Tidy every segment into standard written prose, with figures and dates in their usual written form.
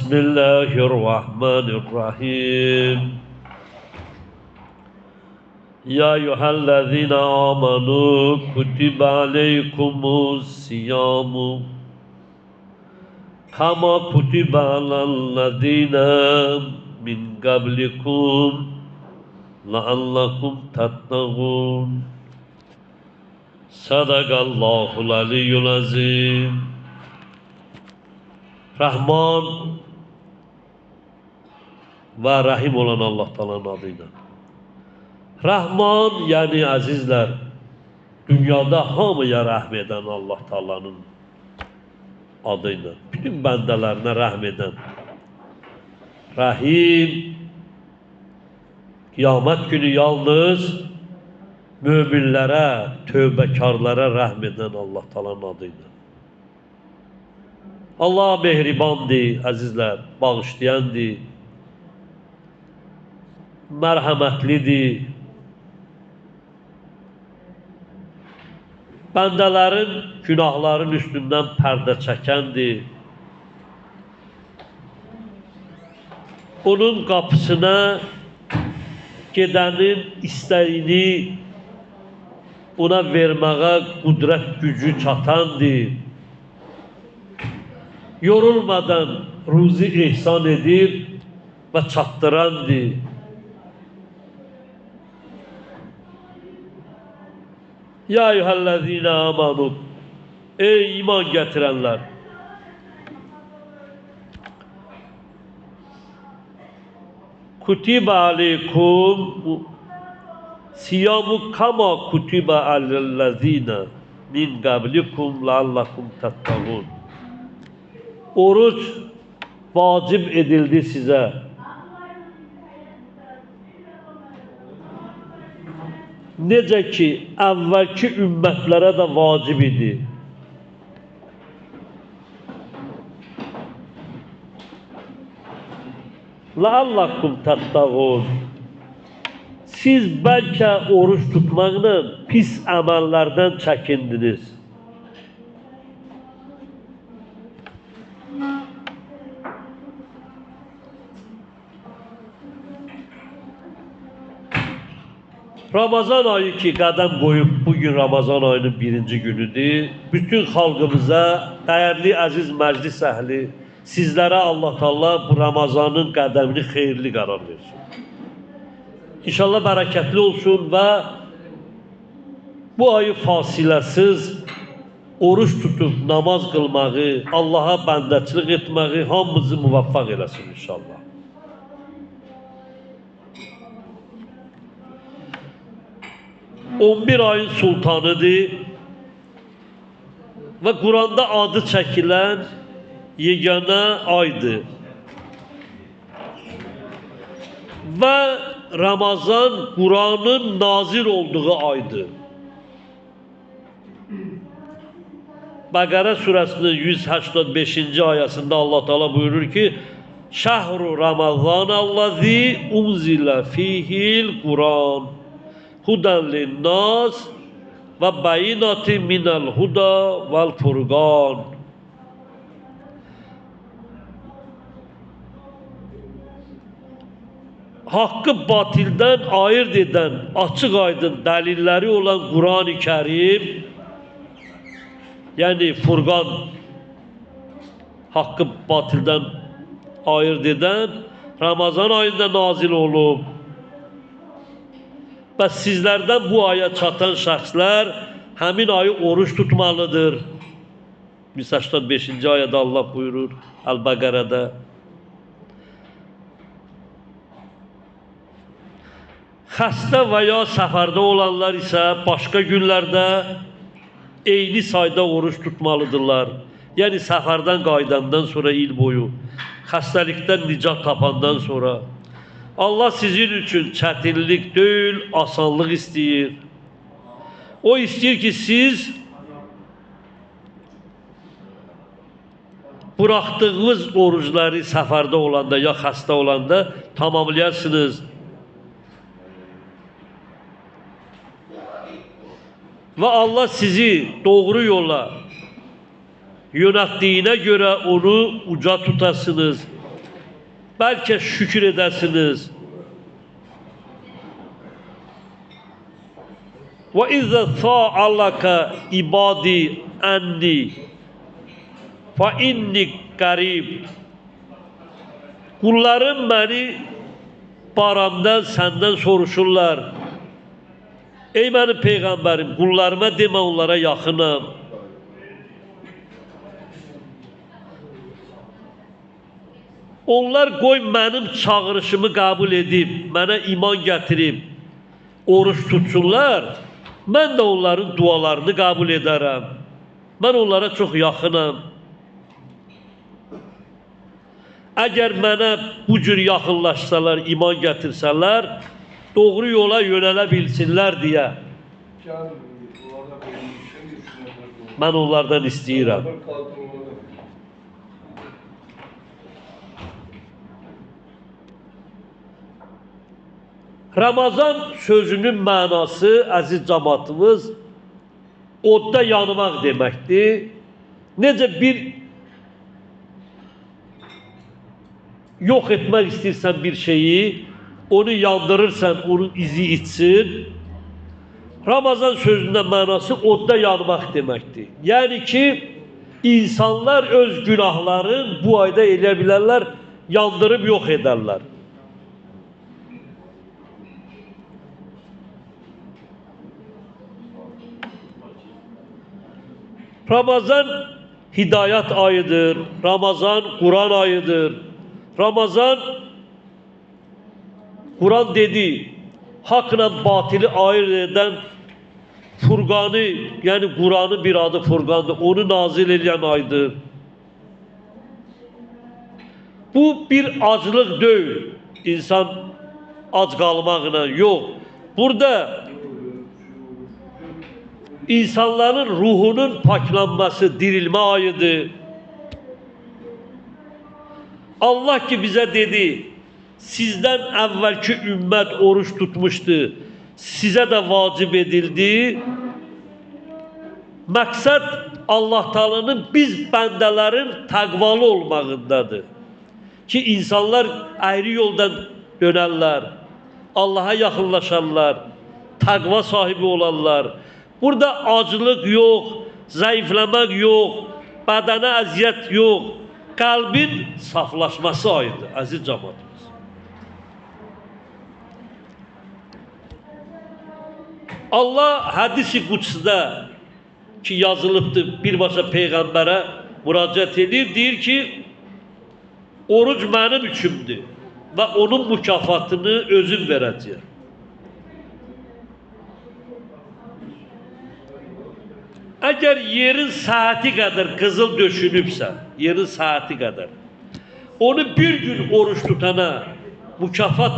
Bismillahirrahmanirrahim. Ya eyyühellezine amenu kutibe aleykumus siyamu kama kutibe alellezine min qablikum la'allakum tattaqun. Sadakallahul aliyyul azim. Rahman ve Rahim olan Allah Teala'nın adıyla. Rahman yani azizler, dünyada hamıya rahmeden Allah Teala'nın adıyla. Bütün bendelerine rahmeden. Rahim, kıyamet günü yalnız müminlere, tövbekarlara rahmeden Allah Teala'nın adıyla. Allah mehribandır, azizler, bağışlayandır, merhametlidir. Bendelerin günahların üstünden perde çekendir. Onun kapısına gidenin isteğini ona vermeye kudret gücü çatandır. Yorulmadan ruzi ihsan edir ve çattırandır. Ya eyyühellezine amanu, ey iman getirenler, kutibe aleykum siyamu kama kutibe alellezine min qablikum la'allakum tattaqun. Oruç vacip edildi size. Necə ki, əvvəlki ümmətlərə də vacib idi. لَعَلَّكُمْ تَتَّقُونَ. Siz bəlkə oruç tutmaqla pis əməllərdən çəkindiniz. Ramazan ayı ki qədəm qoyub, bugün Ramazan ayının birinci günüdür. Bütün xalqımıza, dəyərli əziz məclis əhli, sizlərə Allah Teala bu Ramazanın qədəmini xeyirli qərar versin. İnşallah bərəkətli olsun və bu ayı fasiləsiz oruç tutub namaz qılmağı, Allaha bəndəçilik etməyi hamımızı müvəffəq eləsin inşallah. 11 ayın sultanıdır ve Kur'an'da adı çekilen yegane aydır. Ve Ramazan Kur'an'ın nazil olduğu aydır. Bakara suresinin 185. ayasında Allah Teala buyurur ki: "Şahru Ramazanallazi unzila fihil Kur'an huden linnas ve bayinati minel huda vel furgan." Hakkı batilden ayırt eden açık aydın delilleri olan Kur'an-ı Kerim, yani Furgan, hakkı batilden ayırt eden Ramazan ayında nazil olup ve sizlerden bu aya çatan şəxslər həmin ayı oruç tutmalıdır. 185. ayada Allah buyurur Əl-Bəqərədə. Xəstə və ya səfərdə olanlar isə başqa günlərdə eyni sayda oruç tutmalıdırlar. Yəni səfərdən qayıdandan sonra il boyu, xəstəlikdən nicat tapandan sonra. Allah sizin üçün çətinlik deyil, asanlıq istəyir. O istəyir ki, siz bıraktığınız oruçları səfərdə olanda ya xəstə olanda tamamlayasınız. Ve Allah sizi doğru yola yönettiğine göre onu uca tutasınız. Belki şükür edesiniz. Ve izâ sâ'alaka ibâdî enni fe inni qarib. Kullarım beni baramdan senden soruşurlar. Ey benim peygamberim, kullarıma deme onlara yakınım. Onlar qoy mənim çağırışımı qəbul edib, mənə iman gətirib, oruç tutsunlar, mən də onların dualarını qəbul edərəm. Mən onlara çox yaxınam. Əgər mənə bu cür yaxınlaşsalar, iman gətirsələr, doğru yola yönələ bilsinlər deyə mən onlardan istəyirəm. Ramazan sözünün mənası, əziz cəmaatımız, odda yanmaq deməkdir. Necə bir yox etmək istəyirsən bir şeyi, onu yandırırsan, onun izi içsin. Ramazan sözünün mənası odda yanmaq deməkdir. Yəni ki, insanlar öz günahların bu ayda elə bilərlər, yandırıb yox edərlər. Ramazan hidayet ayıdır. Ramazan Kur'an ayıdır. Ramazan Kur'an dedi hakla batili ayırt eden Furkan'ı, yani Kur'an'ın bir adı Furkan'dır. Onu nazil eden aydır. Bu bir acılık değil. İnsan ac kalmakla yok. Burada insanların ruhunun paklanması, dirilme ayıdır. Allah ki bize dedi, sizden evvelki ümmet oruç tutmuştu, size de vacip edildi. Maksat Allah Teala'nın biz bendelerin takvalı olmağındadır. Ki insanlar ayrı yoldan dönerler, Allah'a yakınlaşarlar, takva sahibi olarlar. Burada acılık yok, zayıflamak yok, bedene eziyet yok. Kalbin saflaşması ayıdır aziz cemaatimiz. Allah hadisi kutsida ki yazılıbdır birbaşa peygambere müracaat edir, deyir ki oruç benim üçümdür ve onun mükafatını özüm vereceğim. Eğer yerin saati kadar kızıl döşünübse, yerin saati kadar, onu bir gün oruç tutana mükafat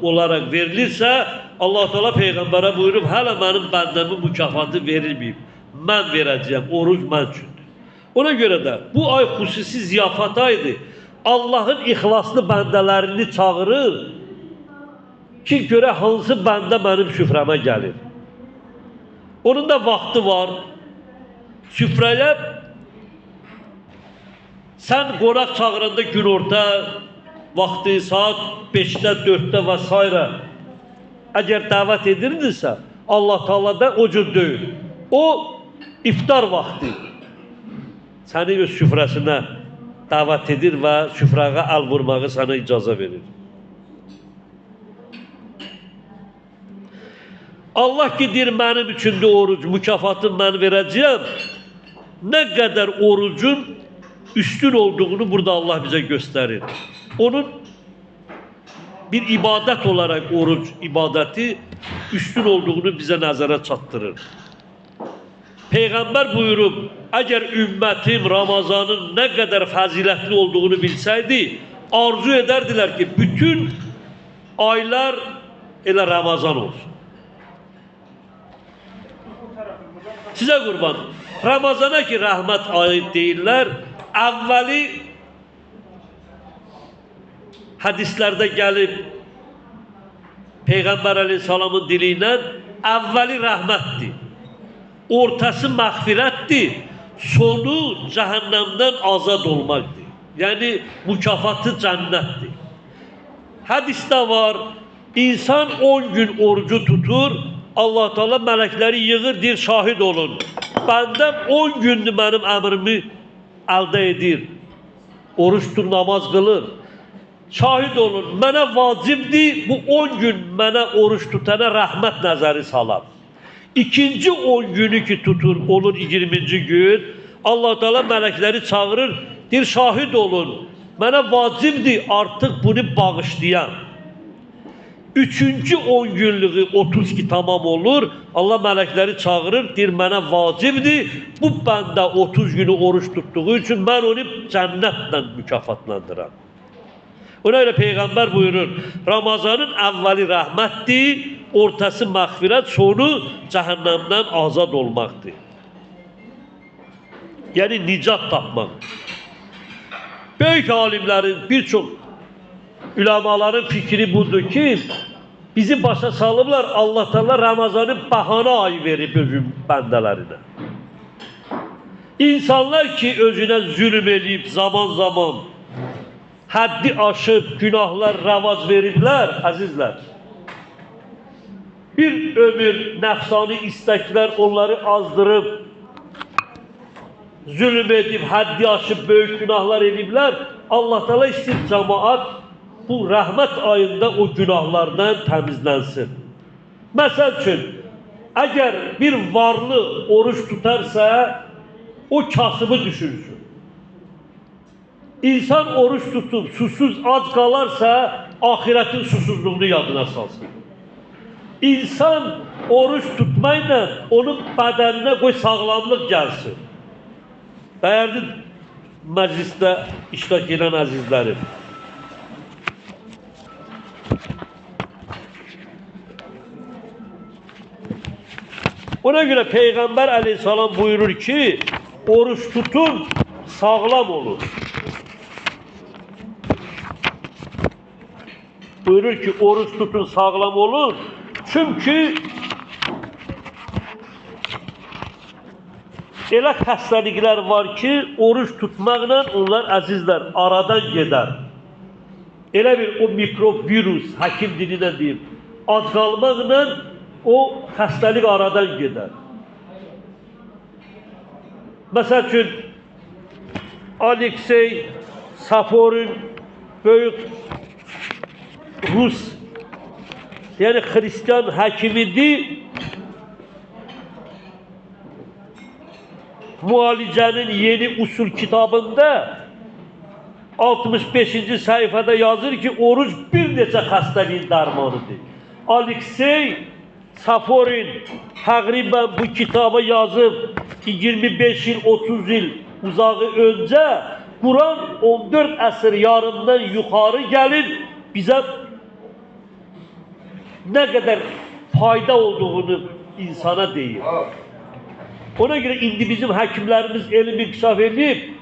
olarak verilirse, Allah Teala peygambere buyurup, hala benim bendemin mükafatı verilmeyeyim. Ben vereceğim, oruç ben üçündür. Ona göre de bu ay hususi ziyafat aydı. Allah'ın ihlaslı bendelerini çağırır ki göre hansı bende benim süfreme gelir. Onun da vakti var. Süfrələr sən qonaq çağıranda günorta vaxtı, saat 5'də, 4'də və s. Əgər dəvət edirdirsə, Allah Teala da o cür deyil. O iftar vaxtı səni öz süfrəsinə dəvət edir və süfrəyə əl vurmağı sənə icazə verir. Allah ki deyir, mənim üçün də oruc, mükafatını mən verəcəyəm. Ne kadar orucun üstün olduğunu burada Allah bize gösterir. Onun bir ibadet olarak oruç ibadeti üstün olduğunu bize nazara çattırır. Peygamber buyurup, eğer ümmetim Ramazan'ın ne kadar faziletli olduğunu bilseydi, arzu ederdiler ki bütün aylar ile Ramazan olsun. Size kurban. Ramazana ki rahmet ayet değiller, evveli hadislerde gelip Peygamber Aleyhisselam'ın diliyle evveli rahmetti, ortası mağfiretti, sonu cehennemden azad olmaktı. Yani mükafatı cennetti. Hadiste var, insan 10 gün orucu tutur, Allah Teala melekleri yığır, deyir, şahid olun. Benden 10 gündür benim emrimi elde edir. Oruç tutur, namaz kılır. Şahid olun, mənə vacibdir, bu 10 gün mənə oruç tutana rəhmət nəzəri salar. İkinci 10 günü ki tutur, olur 20. gün, Allah Teala melekleri çağırır, deyir, şahid olun, mənə vacibdir, artıq bunu bağışlayan. Üçüncü 10 günlüğü 32 tamam olur, Allah melekleri çağırır, deyir, mənə vacibdir, bu bəndə 30 günü oruç tuttuğu için mən onu cənnətlə mükafatlandıram. Ona göre Peygamber buyurur, Ramazanın evveli rahmettir, ortası mağfiret, sonu cehennemden azad olmaktır. Yani nicat tapmak. Büyük alimlerin, birçok ulemaların fikri budur ki, bizi başa salıblar, Allah Teala Ramazan'ın bahane ayı verip özün bendelerine. İnsanlar ki özüne zulüm edip zaman zaman haddi aşıp günahlar rəvaz veriblər, əzizlər. Bir ömür nəfsani istekler onları azdırıp, zulüm edip, haddi aşıp büyük günahlar ediblər. Allah Teala istəyir cemaat bu rəhmət ayında o günahlardan təmizlənsin. Məsəl üçün, əgər bir varlı oruç tutarsa, o kasımı düşünsün. İnsan oruç tutup susuz aç kalarsa ahiretin susuzluğunu yadına salsın. İnsan oruç tutmayla onun bedenine koy sağlamlık gelsin. Değerli mecliste iştirak eden azizlerim. Ona göre Peygamber aleyhisselam buyurur ki oruç tutun sağlam olur. Buyurur ki oruç tutun sağlam olur. Çünkü elə xəstəliklər var ki, oruç tutmaqla onlar əzizlər aradan gedər. Elə bir o mikrop, virus, həkim dilindən deyim, ac qalmaqla o xəstəlik aradan gedər. Məsəl üçün, Aleksey Saforin böyük Rus, yani Hristiyan həkimidir, Mualicenin yeni usul kitabında 65. sayfada yazır ki oruç bir neçə xəstəliyin dərmanıdır. Aleksey Saforin təqribən bu kitaba yazıb 25 yıl 30 yıl uzağı önce Kur'an 14 əsr yarımdan yukarı gelip bize ne kadar fayda olduğunu insana deyir. Ona göre indi bizim həkimlərimiz elmi inkişaf edip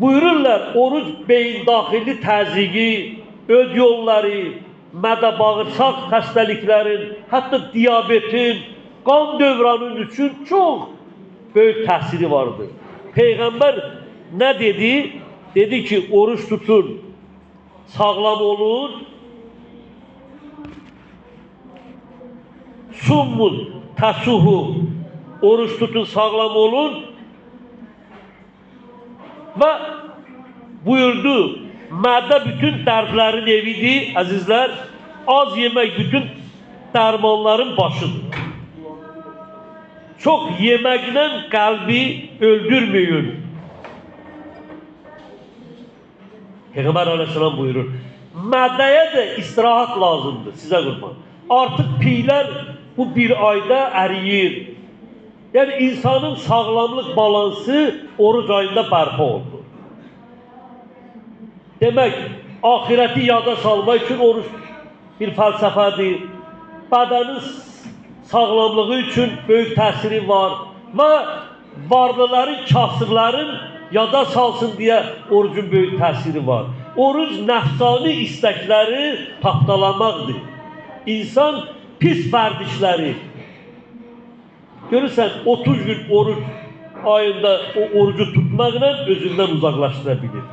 buyururlar oruç beyin daxili təzyiqi, öd yolları, mədə bağırsaq xəstəliklərin, hətta diabetin, qan dövranın üçün çok büyük təsiri vardır. Peygamber ne dedi? Dedi ki oruç tutun, sağlam olun, summun, tasuhu, oruç tutun, sağlam olun ve buyurdu, mədə bütün dərdlərin evidir, azizler, az yemek bütün dərmanların başıdır. Çok yemekle kalbi öldürmeyin. Peygamber aleyhisselam buyurur. Mədəyə de istirahat lazımdır size kurban. Artık piyler bu bir ayda eriyir. Yani insanın sağlamlık balansı oruç ayında bərpa oldu. Demek ahireti yada salmak için oruç bir felsefedir. Bedenin sağlamlığı için büyük təsiri var ve varlıların, kasırların yada salsın diye orucun büyük təsiri var. Oruç nəfsani istekleri tapdalamaqdır. İnsan pis vərdişləri görürsən 30 gün oruç ayında o orucu tutmaqla özündən uzaklaştırabilir.